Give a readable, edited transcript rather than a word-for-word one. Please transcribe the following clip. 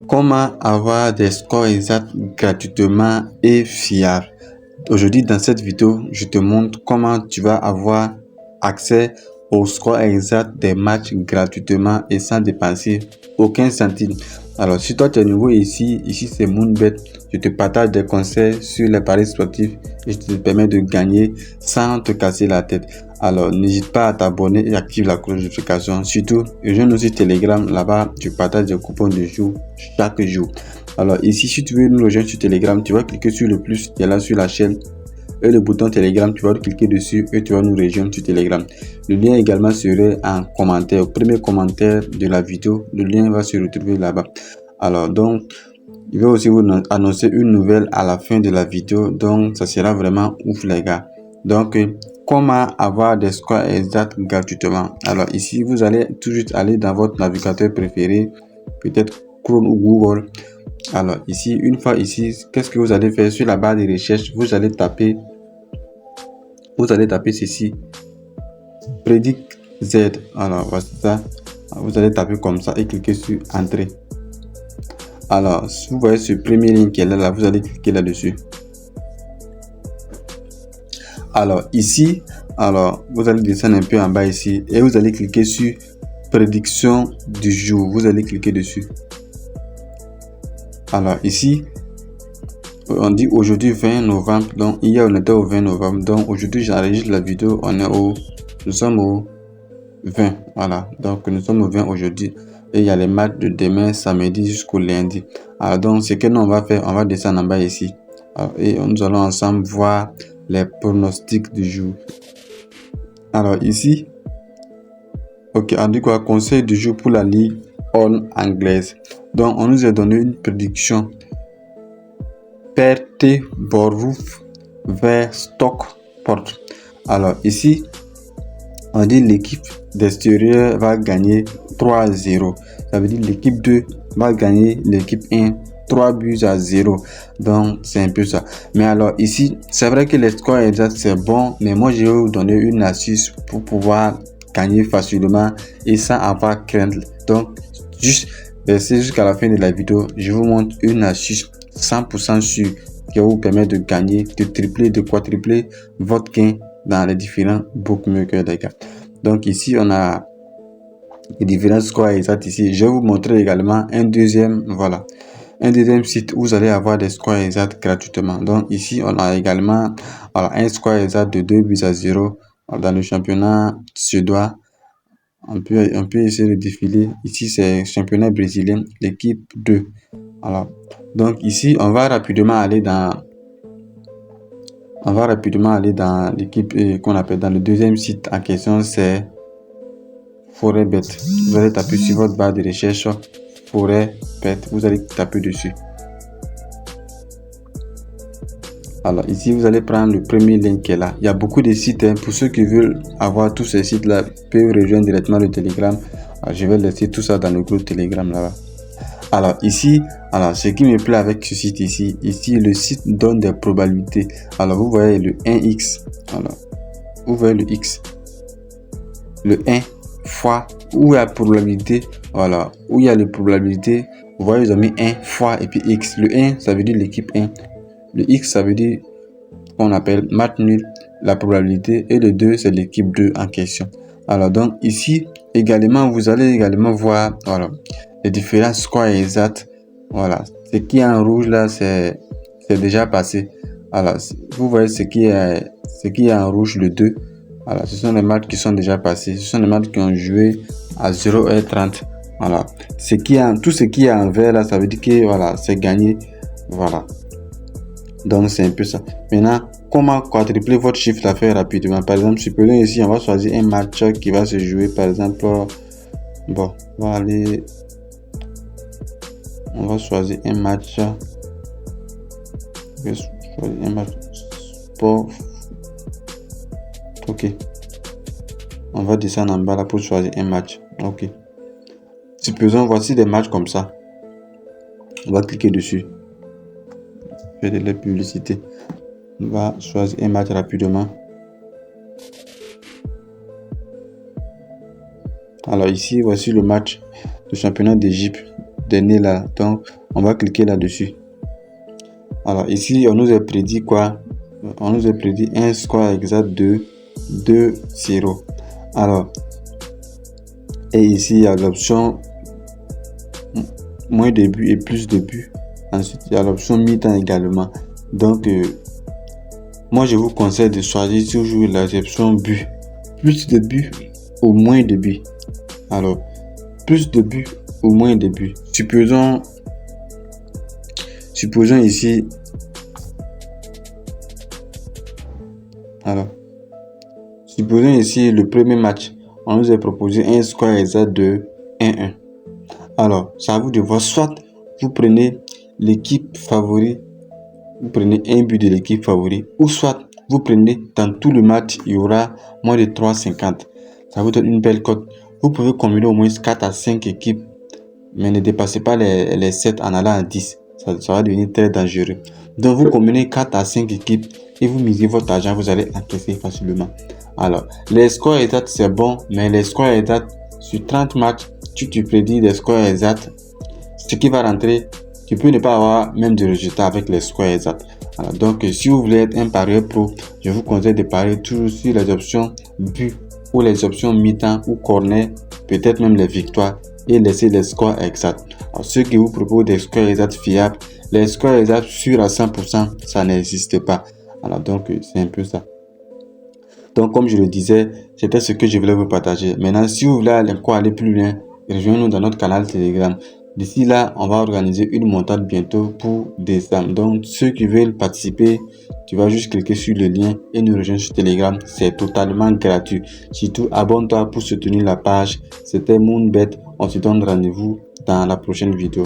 Comment avoir des scores exacts gratuitement et fiables? Aujourd'hui, dans cette vidéo, je te montre comment tu vas avoir accès au score exact des matchs gratuitement et sans dépenser aucun centime. Alors, si toi tu es nouveau ici c'est Moonbet, je te partage des conseils sur les paris sportifs et je te permets de gagner sans te casser la tête. Alors, n'hésite pas à t'abonner et active la cloche de notification. Surtout, rejoins-nous sur Telegram, là-bas, tu partages des coupons de jour chaque jour. Alors, ici, si tu veux nous rejoindre sur Telegram, tu vas cliquer sur le plus qui est là sur la chaîne et le bouton Telegram, tu vas cliquer dessus et tu vas nous rejoindre sur Telegram. Le lien également serait en commentaire, au premier commentaire de la vidéo, le lien va se retrouver là-bas. Alors donc, je vais aussi vous annoncer une nouvelle à la fin de la vidéo, donc ça sera vraiment ouf les gars. Donc, comment avoir des scores exacts gratuitement? Alors ici, vous allez tout de suite aller dans votre navigateur préféré, peut-être Chrome ou Google. Alors ici, une fois ici, qu'est-ce que vous allez faire? Sur la barre de recherche, vous allez taper ceci, Predict Z. Alors voici ça, vous allez taper comme ça et cliquer sur entrée. Alors vous voyez ce premier lien qui est là, vous allez cliquer là-dessus. Alors ici, vous allez descendre un peu en bas ici et vous allez cliquer sur prédiction du jour, vous allez cliquer dessus. Alors ici, on dit aujourd'hui 20 novembre, donc hier on était au 20 novembre, donc aujourd'hui j'enregistre la vidéo, nous sommes au 20, voilà, donc nous sommes au 20 aujourd'hui et il y a les matchs de demain samedi jusqu'au lundi. Alors donc ce que nous on va faire, on va descendre en bas ici. Alors, et nous allons ensemble voir les pronostics du jour. Alors ici, ok, on dit quoi? Conseil du jour pour la Ligue 1 anglaise. Donc on nous a donné une prédiction. Peterborough vers Stockport. Alors ici, on dit l'équipe d'extérieur va gagner 3-0. Ça veut dire l'équipe 2 va gagner l'équipe 1 3-0. Donc c'est un peu ça. Mais alors ici, c'est vrai que les scores exacts c'est bon, mais moi je vais vous donner une astuce pour pouvoir gagner facilement et sans avoir crainte. Donc juste restez jusqu'à la fin de la vidéo, je vous montre une astuce 100% sûre qui va vous permettre de gagner, de tripler, de quadrupler votre gain dans les différents bookmakers les gars. Donc ici on a les différents scores exacts ici. Je vais vous montrer également un deuxième site où vous allez avoir des scores exacts gratuitement. Donc ici on a également un score exact de 2-0 dans le championnat suédois. On peut essayer de défiler. Ici c'est championnat brésilien, l'équipe 2. Alors donc ici on va rapidement aller dans l'équipe qu'on appelle, dans le deuxième site en question, c'est Forex. Vous allez taper sur votre barre de recherche Forex, vous allez taper dessus. Alors ici vous allez prendre le premier lien qui est là. Il y a beaucoup de sites, pour ceux qui veulent avoir tous ces sites là, peuvent rejoindre directement le Telegram. Alors, je vais laisser tout ça dans le groupe Telegram là-bas. Alors ici, ce qui me plaît avec ce site ici, le site donne des probabilités. Alors vous voyez le 1x, vous voyez le x, le 1 fois où il y a probabilité, où il y a les probabilités, vous voyez ils ont mis 1 fois et puis x. Le 1 ça veut dire l'équipe 1, le x ça veut dire qu'on appelle match nul, la probabilité, et le 2 c'est l'équipe 2 en question. Alors donc ici également vous allez également voir les différents scores exacts. Ce qui est en rouge là c'est déjà passé. Alors vous voyez ce qui est en rouge, le 2. Ce sont les matchs qui sont déjà passés, ce sont les matchs qui ont joué à 0h30. Tout ce qui est en vert là, ça veut dire que c'est gagné. Donc c'est un peu ça. Maintenant, comment quadrupler votre chiffre d'affaires rapidement? Par exemple, supposons ici, on va choisir un match qui va se jouer, par exemple, on va choisir un match. Sport. Ok. On va descendre en bas là pour choisir un match. Ok. Supposons, voici des matchs comme ça. On va cliquer dessus. Faire de la publicité. On va choisir un match rapidement. Alors ici, voici le match du championnat d'Égypte dernier là. Donc, on va cliquer là-dessus. Alors, ici, on nous a prédit quoi? On nous a prédit un score exact de 2-0. Alors, et ici, il y a l'option moins de buts et plus de buts. Ensuite, il y a l'option mi-temps également. Donc, moi, je vous conseille de choisir toujours l'option but. Plus de buts ou moins de buts. Alors, plus de buts ou moins de buts. Supposons ici. Alors, supposons ici le premier match. On nous a proposé un score exact de 1-1. Alors, c'est à vous de voir. Soit vous prenez l'équipe favorite, vous prenez un but de l'équipe favorite, ou soit vous prenez dans tout le match, il y aura moins de 3,50. Ça vous donne une belle cote. Vous pouvez combiner au moins 4 à 5 équipes, mais ne dépassez pas les 7 en allant à 10. Ça va devenir très dangereux. Donc, vous combinez 4 à 5 équipes et vous misez votre argent, vous allez encaisser facilement. Alors, les scores exacts, c'est bon, mais les scores exacts sur 30 matchs, tu prédis des scores exacts. Ce qui va rentrer, tu peux ne pas avoir même de résultats avec les scores exacts. Alors, donc, si vous voulez être un parieur pro, je vous conseille de parier toujours sur les options but ou les options mi-temps ou corner, peut-être même les victoires, et laisser les scores exacts. Alors, ceux qui vous proposent des scores exacts fiables, les scores exacts sûrs à 100%, ça n'existe pas. Alors, donc, c'est un peu ça. Donc, comme je le disais, c'était ce que je voulais vous partager. Maintenant, si vous voulez encore aller plus loin, rejoignez-nous dans notre canal Telegram. D'ici là, on va organiser une montade bientôt pour décembre. Donc, ceux qui veulent participer, tu vas juste cliquer sur le lien et nous rejoindre sur Telegram. C'est totalement gratuit. Surtout, abonne-toi pour soutenir la page. C'était Moonbet. On se donne rendez-vous dans la prochaine vidéo.